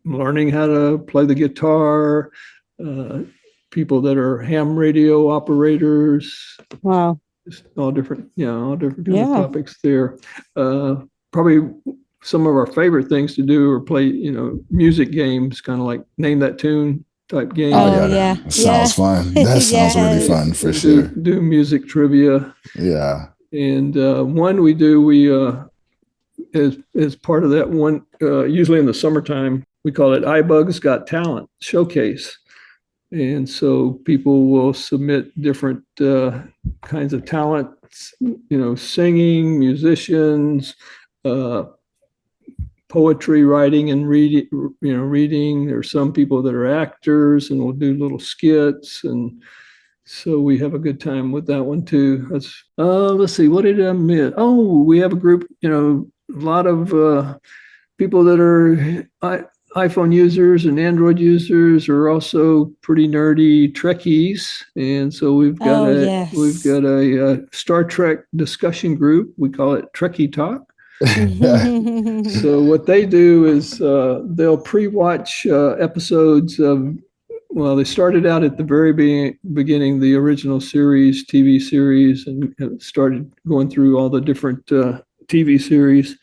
Learning how to play the guitar, people that are ham radio operators, Wow. all different kind of Yeah. topics there. Probably some of our favorite things to do are play, music games, kind of like name that tune type game. Oh Oh, yeah, yeah. that Yeah. sounds fun. That sounds really Yes. fun for And sure. do music trivia. Yeah. And one we as part of that one, usually in the summertime, we call it iBug's Got Talent Showcase. And so people will submit different kinds of talents, singing, musicians, poetry, writing, and reading. There's some people that are actors and will do little skits, and so we have a good time with that one too. Let's see, what did I miss? Oh, we have a group, a lot of people that are iPhone users and Android users are also pretty nerdy Trekkies, and so we've got Oh, a Star Trek discussion group. We call it Trekkie Talk. So what they do is they'll pre-watch episodes of. Well, they started out at the very beginning, the original series, TV series, and started going through all the different TV series.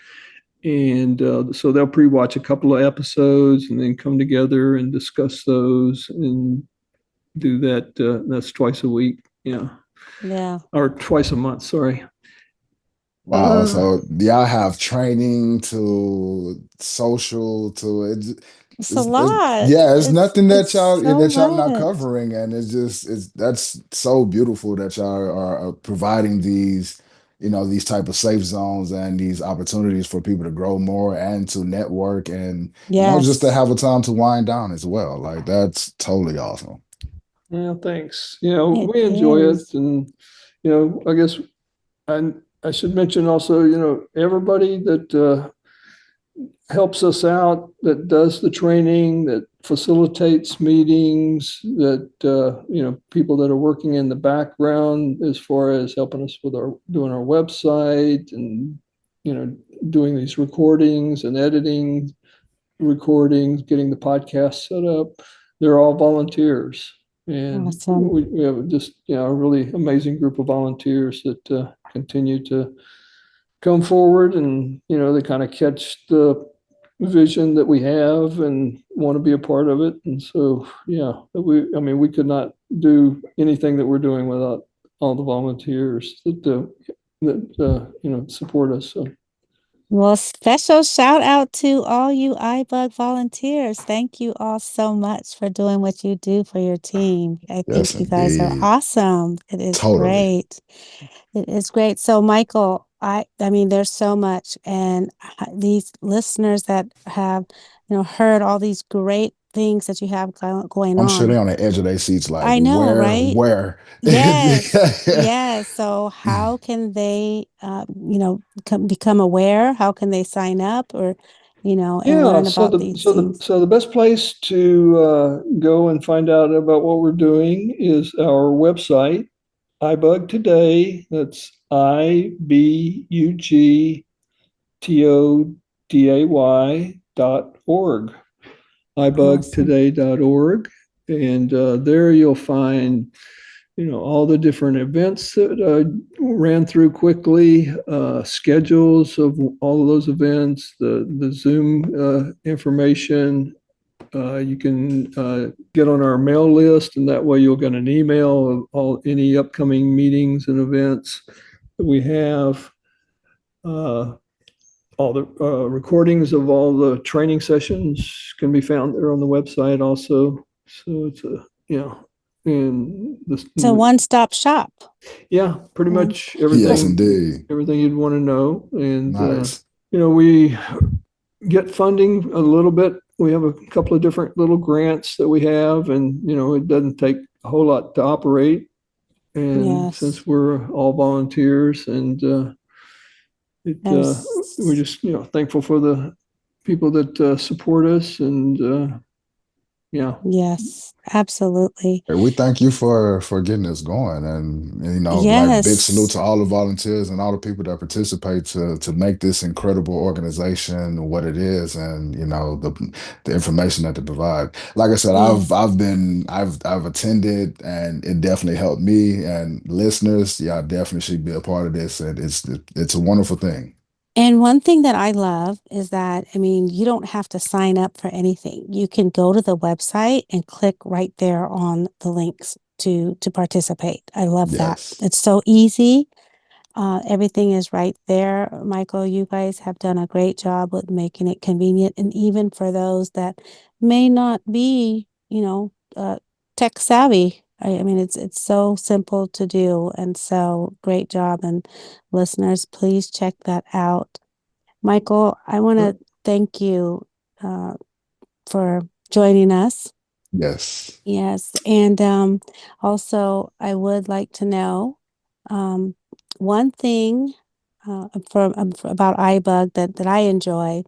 And so they'll pre-watch a couple of episodes and then come together and discuss those and do that. That's twice a week. Yeah. Yeah. Or twice a month. Sorry. Wow. So y'all have training to social to it. It's a lot. Yeah, it's nothing It's so that y'all not much. covering, and it's that's so beautiful that y'all are providing these type of safe zones and these opportunities for people to grow more and to network and just to Yes. have a time to wind down as well. Like that's totally awesome. Yeah. Thanks. It We enjoy it, is. and I guess I should mention also, everybody that helps us out, that does the training, that facilitates meetings, that people that are working in the background as far as helping us with doing our website and doing these recordings and editing recordings, getting the podcast set up. They're all volunteers, and Awesome. we have just a really amazing group of volunteers that continue to come forward, and they kind of catch the vision that we have and want to be a part of it. And so we could not do anything that we're doing without all the volunteers that support us. So Well, special shout out to all you iBug volunteers. Thank you all so much for doing what you do for your team. I Yes, think you guys are indeed. awesome. It is Totally. great. It is great. So, Michael, I mean, there's so much, and these listeners that have, heard all these great things that you have going I'm sure they're on. on the edge of their seats, like, I know, right? where? Yes, yes. So how can they, become aware? How can they sign up or, and yeah, learn about these things? so the best place to go and find out about what we're doing is our website, iBug Today. That's ibugtoday.org, Awesome. ibugtoday.org. And there you'll find, all the different events that ran through quickly, schedules of all of those events, the Zoom information. You can get on our mail list, and that way you'll get an email of any upcoming meetings and events that we have. All the recordings of all the training sessions can be found there on the website also. So it's and It's a one-stop shop. yeah, pretty Yeah. much Yes, everything indeed. you'd want to know. And Nice. we get funding a little bit. We have a couple of different little grants that we have, and it doesn't take a whole lot to operate. And Yes. since we're all volunteers, and we're Yes. just thankful for the people that support us, and yeah. Yes. Absolutely. We thank you for getting this going, and like big salute Yes. to all the volunteers and all the people that participate to make this incredible organization what it is, and the information that they provide. Like I said, Yes. I've attended, and it definitely helped me and listeners. Yeah, definitely should be a part of this, and it's a wonderful thing. And one thing that I love is that, I mean, you don't have to sign up for anything. You can go to the website and click right there on the links to participate. I love that. Yes, It's so easy. Everything is right there. Michael, you guys have done a great job with making it convenient. And even for those that may not be, tech savvy. I mean, it's so simple to do. And so great job. And listeners, please check that out. Michael, I want to thank you for joining us. yes, Yes. And also, I would like to know um, one thing about iBug that I enjoy,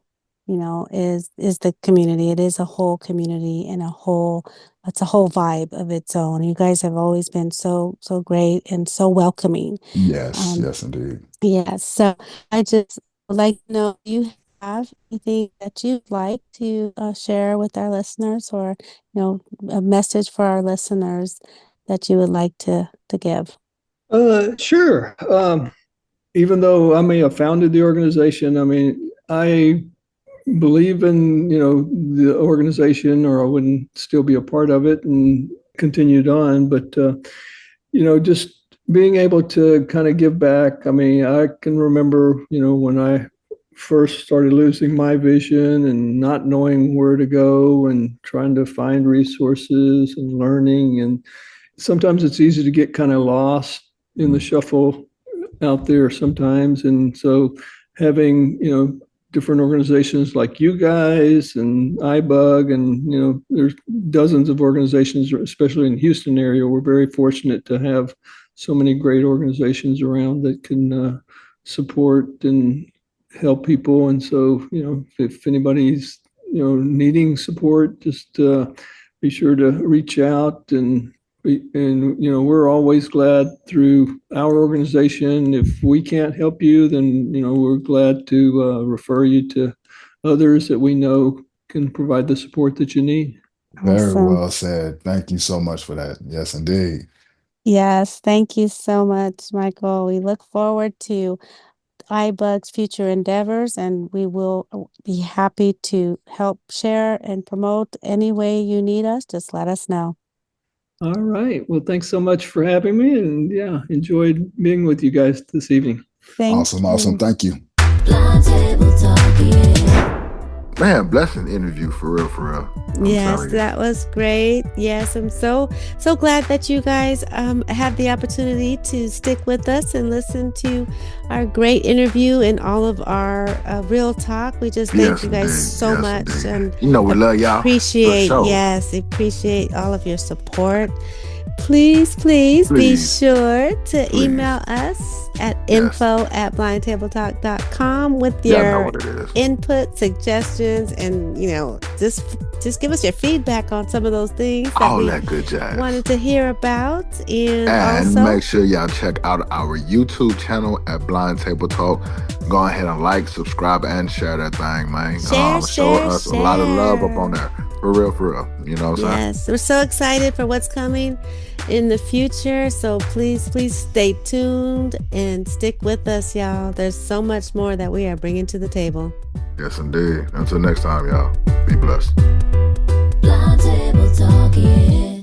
is the community. It is a whole community and it's a whole vibe of its own. You guys have always been so great and so welcoming. yes, Um, yes, indeed. yes. So I just would like to know if you have anything that you'd like to share with our listeners, or a message for our listeners that you would like to give. Sure. Even though I may have founded the organization, I mean, I believe in the organization, or I wouldn't still be a part of it and continued on. But just being able to kind of give back. I mean, I can remember when I first started losing my vision and not knowing where to go and trying to find resources and learning, and sometimes it's easy to get kind of lost in the shuffle out there sometimes. And so having different organizations like you guys and ibug, and there's dozens of organizations, especially in the Houston area. We're very fortunate to have so many great organizations around that can support and help people. And so if anybody's needing support, just be sure to reach out. And we're always glad through our organization. If we can't help you, then we're glad to refer you to others that we know can provide the support that you need. Very Awesome. well said. Thank you so much for that. Yes, indeed. Yes, thank you so much, Michael. We look forward to iBug's future endeavors, and we will be happy to help share and promote any way you need us. Just let us know. All right. Well, thanks so much for having me, and yeah, enjoyed being with you guys this evening. Thank Awesome, awesome. you. Thank you. Blind table talk, yeah. Man, blessing interview for real, for real. I'm Yes, telling you. that was great. Yes, I'm so glad that you guys had the opportunity to stick with us and listen to our great interview and all of our real talk. We just thank Yes, you guys indeed. so Yes, much, indeed. and We love y'all. For appreciate sure. appreciate all of your support. Please be Please. sure to Please. email us at Yes. info@blindtabletalk.com with Y'all know your what it is. input, suggestions, and just give us your feedback on some of those things that All we that good jazz. wanted to hear about. And And also make sure y'all check out our YouTube channel at Blind Table Talk. Go ahead and like, subscribe, and share that thing, man. Share, Show us a lot of love up share. on there. For real, for real. You know what I'm saying? yes, we're so excited for what's coming in the future. So please stay tuned and stick with us, y'all. There's so much more that we are bringing to the table. Yes, indeed. Until next time, y'all. Be blessed. Blind table talk, yeah.